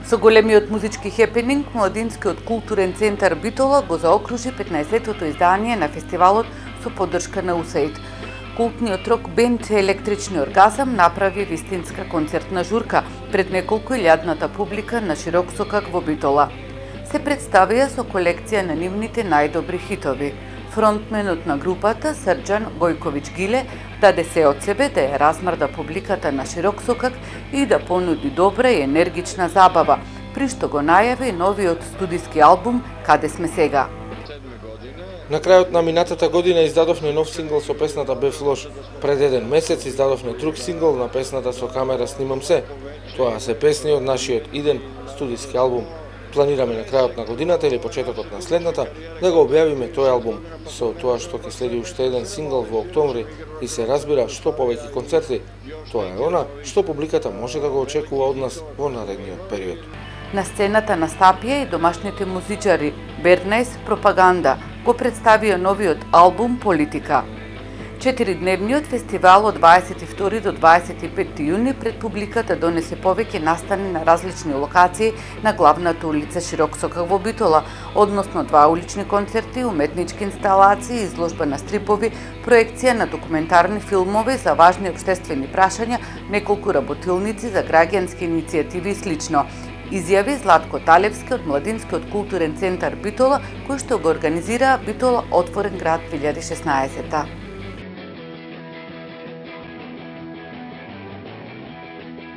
Со големиот музички хепенинг, Младинскиот културен центар Битола го заокружи 15-тото издание на фестивалот со поддршка на УСАИД. Култниот рок бенд Електрични оргазам направи вистинска концертна журка пред неколку илјадната публика на широк сокак во Битола. Се представија со колекција на нивните најдобри хитови. Фронтменот на групата, Срđan Гојковиќ Гиле, даде се од себе да ја размрда публиката на широк сокак и да понуди добра и енергична забава, при што го најави новиот студиски албум "Каде сме сега". На крајот на минатата година издадовме нов сингл со песната "Бев лош". Пред еден месец издадовме друг сингл на песната "Со камера снимам се". Тоа се песни од нашиот иден студиски албум. Планираме на крајот на годината или почетокот на следната да го објавиме тој албум, со тоа што ќе следи уште еден сингл во октомври и се разбира што повеќе концерти. Тоа е она што публиката може да го очекува од нас во наредниот период. На сцената настапија и домашните музичари Бернес Пропаганда го представија новиот албум Политика. 4-дневниот фестивал од 22 до 25 јуни пред публиката донесе повеќе настани на различни локации на главната улица Широк сокак во Битола, односно 2 улични концерти, уметнички инсталации, изложба на стрипови, проекција на документарни филмови за важни општествени прашања, неколку работилници за граѓански иницијативи и слично. Изјави Златко Талевски од Младинскиот културен центар Битола, кој што го организира Битола отворен град 2016.